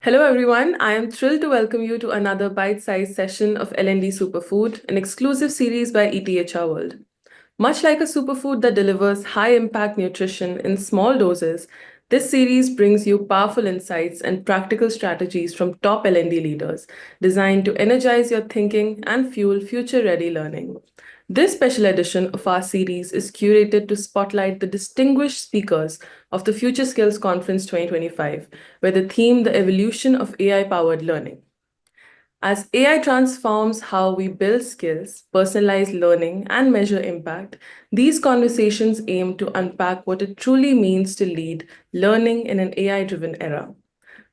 Hello, everyone. I am thrilled to welcome you to another bite-sized session of L&D Superfood, an exclusive series by ETHR World. Much like a superfood that delivers high-impact nutrition in small doses, this series brings you powerful insights and practical strategies from top L&D leaders designed to energize your thinking and fuel future-ready learning. This special edition of our series is curated to spotlight the distinguished speakers of the Future Skills Conference 2025, with the theme The Evolution of AI-Powered Learning. As AI transforms how we build skills, personalize learning, and measure impact, these conversations aim to unpack what it truly means to lead learning in an AI-driven era.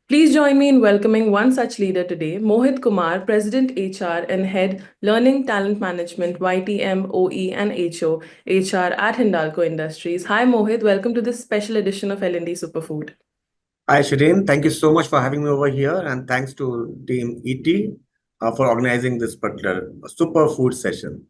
Please join me in welcoming one such leader today, Mohit Kumar, President HR and Head Learning Talent Management, YTM, OE, and HO, HR at Hindalco Industries. Hi, Mohit. Welcome to this special edition of L&D Superfood. Hi, Shireen. Thank you so much for having me over here, and thanks to Team ET for organizing this particular superfood session.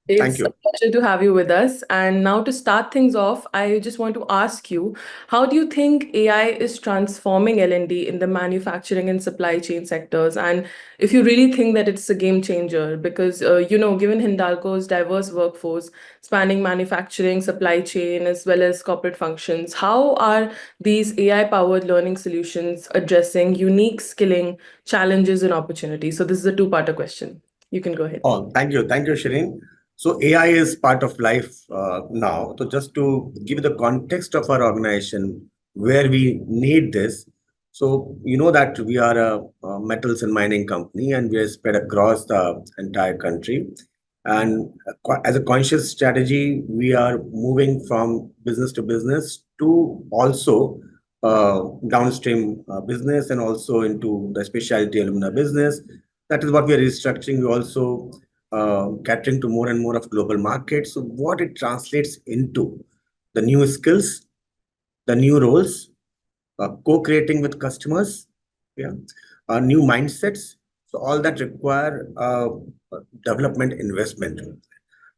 Thank It's a you. pleasure to have you with us. And now, to start things off, I just want to ask you, how do you think AI is transforming L&D in the manufacturing and supply chain sectors? And if you really think that it's a game changer, because, given Hindalco's diverse workforce spanning manufacturing, supply chain, as well as corporate functions, how are these AI-powered learning solutions addressing unique skilling challenges and opportunities? So this is a two-parter question. You can go ahead. Oh, thank you. Thank you, Shireen. So AI is part of life now. So just to give you the context of our organization, where we need this. So you know that we are a metals and mining company, and we are spread across the entire country. And as a conscious strategy, we are moving from business to business to also downstream business and also into the specialty alumina business. That is what we are restructuring. We also catering to more and more of global markets. So what it translates into, the new skills, the new roles, co-creating with customers, yeah, new mindsets. So all that require development investment.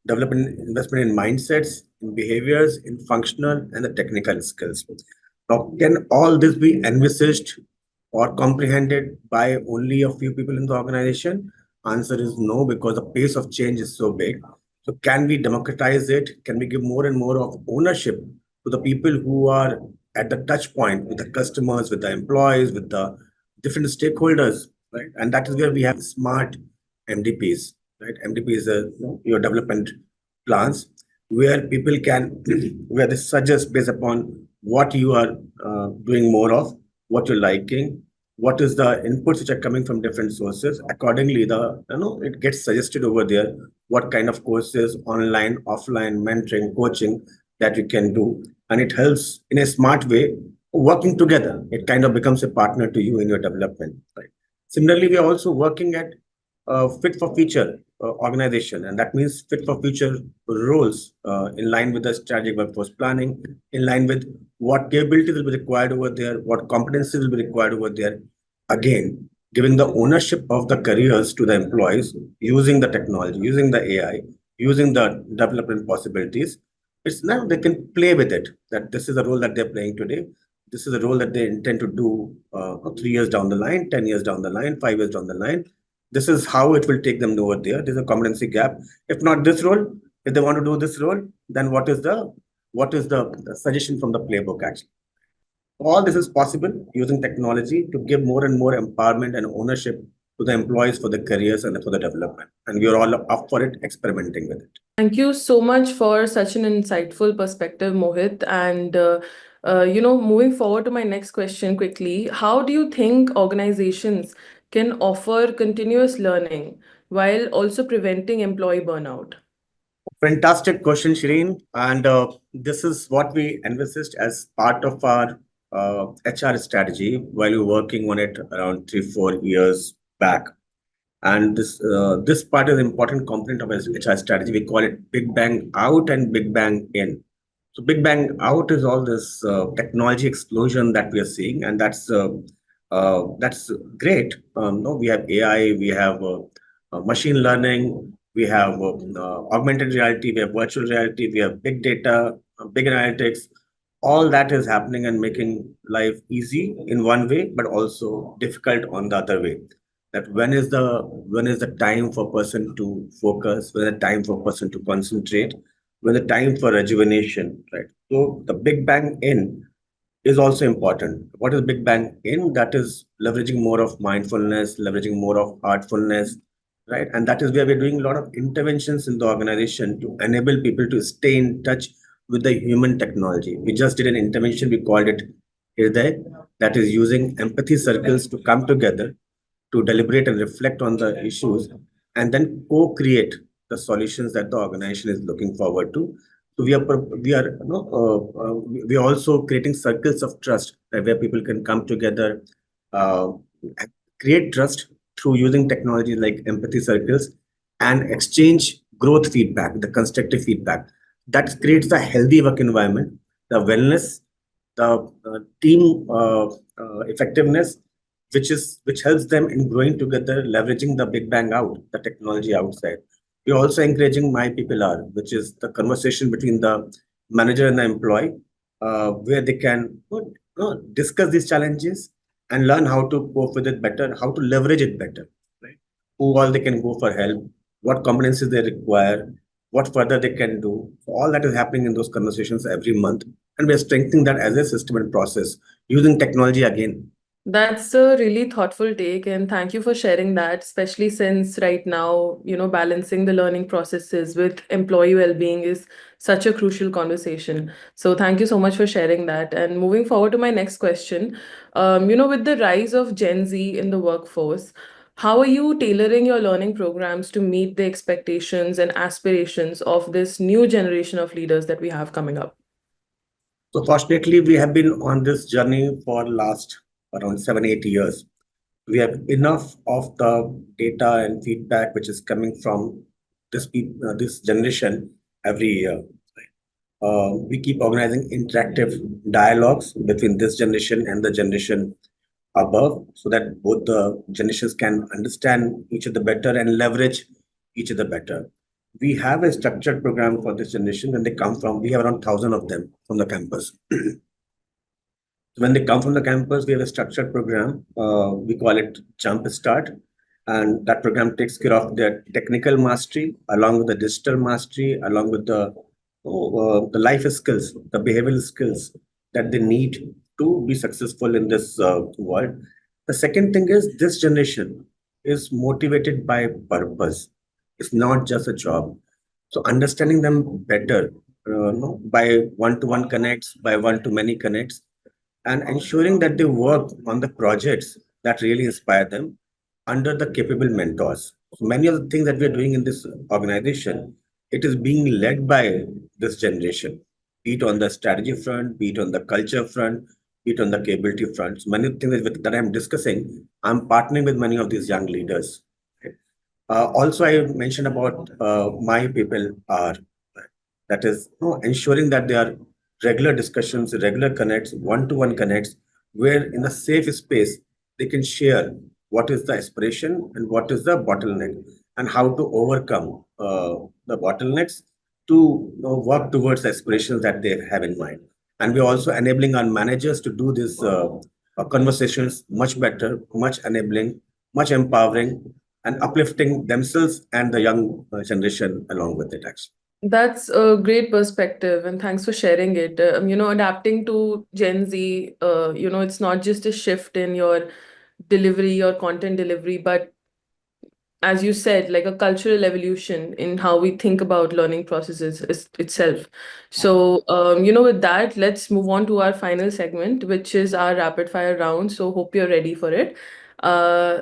Development investment in mindsets, in behaviors, in functional and the technical skills. Now, can all this be envisaged or comprehended by only a few people in the organization? Answer is no, because the pace of change is so big. So can we democratize it? Can we give more and more of ownership to the people who are at the touch point with the customers, with the employees, with the different stakeholders, right? And that is where we have smart MDPs, right? MDP is your development plans where people can, where they suggest based upon what you are doing more of, what you're liking, what is the inputs which are coming from different sources. Accordingly, it gets suggested over there what kind of courses, online, offline, mentoring, coaching that you can do. And it helps in a smart way, working together. It kind of becomes a partner to you in your development, right? Similarly, we are also working at fit for future organization, and that means fit for future roles in line with the strategic workforce planning, in line with what capabilities will be required over there, what competencies will be required over there. Again, giving the ownership of the careers to the employees, using the technology, using the AI, using the development possibilities. It's now they can play with it, that this is the role that they're playing today. This is a role that they intend to do 3 years down the line, 10 years down the line, 5 years down the line. This is how it will take them over there. There's a competency gap. If not this role, if they want to do this role, then what is the suggestion from the playbook actually? All this is possible using technology to give more and more empowerment and ownership to the employees for the careers and for the development. And we are all up for it, experimenting with it. Thank you so much for such an insightful perspective, Mohit. And moving forward to my next question quickly, how do you think organizations can offer continuous learning while also preventing employee burnout? Fantastic question, Shireen. And this is what we envisaged as part of our HR strategy while we were working on it around 3-4 years back. And this part is an important component of our HR strategy. We call it Big Bang Out and Big Bang In. So Big Bang Out is all this technology explosion that we are seeing, and that's great. No, we have AI, we have machine learning, we have augmented reality, we have virtual reality, we have big data, big analytics. All that is happening and making life easy in one way, but also difficult on the other way. That when is the time for person to focus, when the time for person to concentrate, when the time for rejuvenation, right? So the Big Bang in is also important. What is Big Bang in? That is leveraging more of mindfulness, leveraging more of heartfulness, right? And that is where we're doing a lot of interventions in the organization to enable people to stay in touch with the human technology. We just did an intervention, we called it Hirday, that is using empathy circles to come together to deliberate and reflect on the issues and then co-create the solutions that the organization is looking forward to. So we are also creating circles of trust where people can come together, uh, create trust through using technologies like empathy circles and exchange growth feedback, the constructive feedback that creates a healthy work environment, the wellness, the team effectiveness, which helps them in growing together, leveraging the Big Bang out, the technology outside. We're also encouraging My People Are, which is the conversation between the manager and the employee, where they can discuss these challenges and learn how to cope with it better, how to leverage it better, right? Who all they can go for help, what competencies they require, what further they can do. So all that is happening in those conversations every month. And we're strengthening that as a system and process using technology again. That's a really thoughtful take, and thank you for sharing that, especially since right now, balancing the learning processes with employee well-being is such a crucial conversation. So thank you so much for sharing that. And moving forward to my next question, with the rise of Gen Z in the workforce, how are you tailoring your learning programs to meet the expectations and aspirations of this new generation of leaders that we have coming up? So fortunately, we have been on this journey for last around 7, 8 years. We have enough of the data and feedback which is coming from this generation every year. We keep organizing interactive dialogues between this generation and the generation above so that both the generations can understand each other better and leverage each other better. We have a structured program for this generation when they come from, we have around 1,000 of them from the campus. When they come from the campus, we have a structured program. We call it Jump Start. And that program takes care of their technical mastery, along with the digital mastery, along with the life skills, the behavioral skills that they need to be successful in this world. The second thing is this generation is motivated by purpose. It's not just a job. So understanding them better, by one-to-one connects, by one-to-many connects, and ensuring that they work on the projects that really inspire them under the capable mentors. So many of the things that we are doing in this organization, it is being led by this generation, be it on the strategy front, be it on the culture front, be it on the capability front. So many things that I'm discussing, I'm partnering with many of these young leaders. Okay. Also, I mentioned about my people are, that is, ensuring that there are regular discussions, regular connects, one-to-one connects, where in a safe space they can share what is the aspiration and what is the bottleneck and how to overcome the bottlenecks to work towards the aspirations that they have in mind. And we're also enabling our managers to do these conversations much better, much enabling, much empowering, and uplifting themselves and the young generation along with it, actually. That's a great perspective, and thanks for sharing it. Adapting to Gen Z, it's not just a shift in your delivery or content delivery, but as you said, like a cultural evolution in how we think about learning processes itself. So, with that, let's move on to our final segment, which is our rapid fire round. So, hope you're ready for it.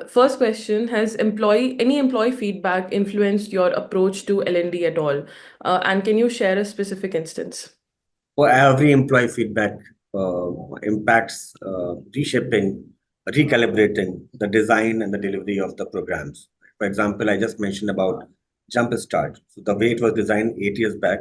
First question, has any employee feedback influenced your approach to L&D at all? And can you share a specific instance? For every employee feedback impacts reshaping, recalibrating the design and the delivery of the programs. For example, I just mentioned about Jump Start. So the way it was designed 8 years back,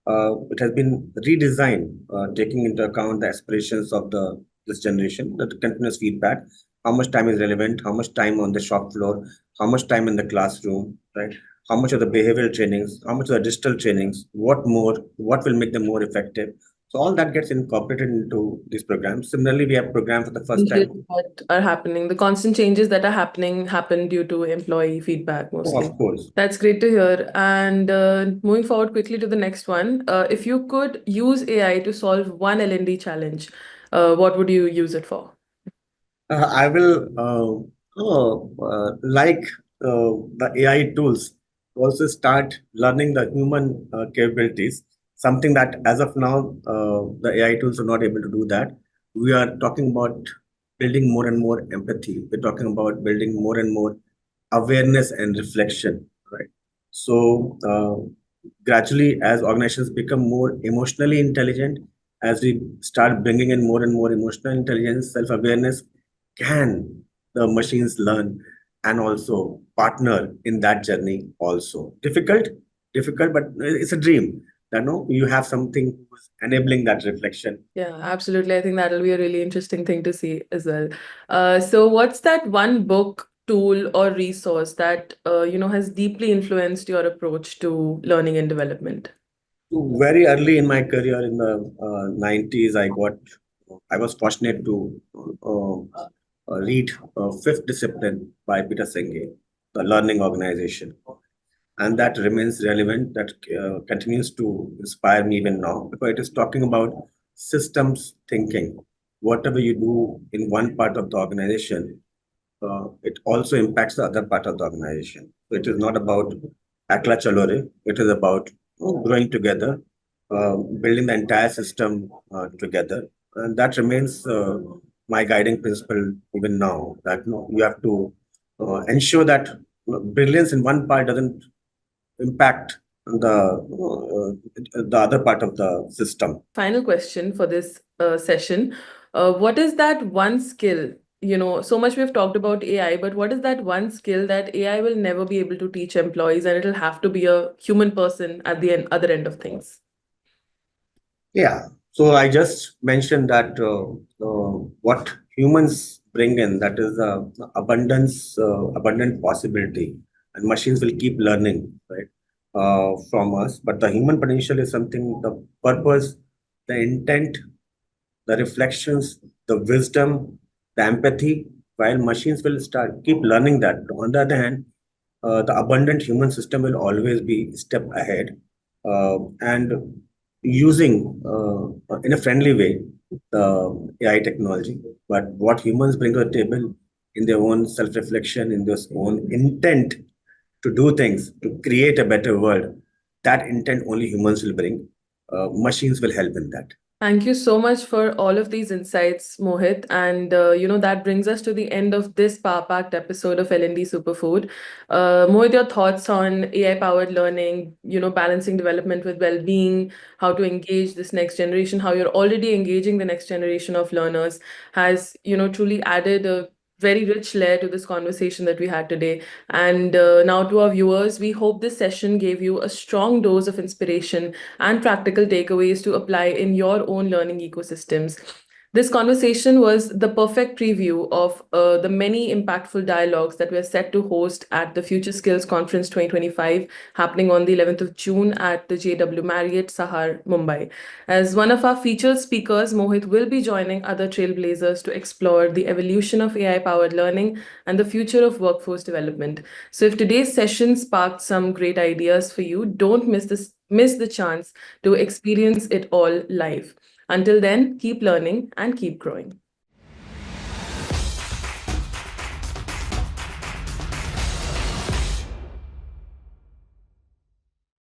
it has been redesigned, taking into account the aspirations of the this generation, the continuous feedback, how much time is relevant, how much time on the shop floor, how much time in the classroom, right? How much of the behavioral trainings, how much of the digital trainings, what more, what will make them more effective. So all that gets incorporated into these programs. Similarly, we have program for the first Changes time. that are happening, the constant changes that are happening happen due to employee feedback Oh, mostly. of course. That's great to hear. And moving forward quickly to the next one, if you could use AI to solve one L&D challenge, what would you use it for? I will like the AI tools also start learning the human capabilities. Something that as of now the AI tools are not able to do that. We are talking about building more and more empathy. We're talking about building more and more awareness and reflection. Right. So gradually, as organizations become more emotionally intelligent, as we start bringing in more and more emotional intelligence, self-awareness, can the machines learn and also partner in that journey also. Difficult, but it's a dream that no, you have something who's enabling that reflection. Yeah, absolutely. I think that'll be a really interesting thing to see as well. So what's that one book, tool, or resource that has deeply influenced your approach to learning and development? Very early in my career in the 90s, I was fortunate to read Fifth Discipline by Peter Senge, the learning organization. And that remains relevant, that continues to inspire me even now, because it is talking about systems thinking. Whatever you do in one part of the organization, it also impacts the other part of the organization. So it is not about akla chalore, it is about growing together, building the entire system together. And that remains my guiding principle even now, that you have to ensure that brilliance in one part doesn't impact the other part of the system. Final question for this session. What is that one skill? So much we've talked about AI, but what is that one skill that AI will never be able to teach employees, and it'll have to be a human person at the other end of things? Yeah. So I just mentioned that what humans bring in, that is abundant possibility, and machines will keep learning, right, from us. But the human potential is something, the purpose, the intent, the reflections, the wisdom, the empathy, while machines will start keep learning that. On the other hand, the abundant human system will always be a step ahead and using in a friendly way the AI technology. But what humans bring to the table in their own self-reflection, in their own intent to do things, to create a better world, that intent only humans will bring. Machines will help in that. Thank you so much for all of these insights, Mohit. And that brings us to the end of this power-packed episode of L&D Superfood. Mohit, your thoughts on AI-powered learning, balancing development with well-being, how to engage this next generation, how you're already engaging the next generation of learners has, truly added a very rich layer to this conversation that we had today. And now to our viewers, we hope this session gave you a strong dose of inspiration and practical takeaways to apply in your own learning ecosystems. This conversation was the perfect preview of the many impactful dialogues that we're set to host at the Future Skills Conference 2025, happening on the 11th of June at the JW Marriott, Sahar, Mumbai. As one of our featured speakers, Mohit will be joining other trailblazers to explore the evolution of AI powered learning and the future of workforce development. So, if today's session sparked some great ideas for you, don't miss the chance to experience it all live. Until then, keep learning and keep growing.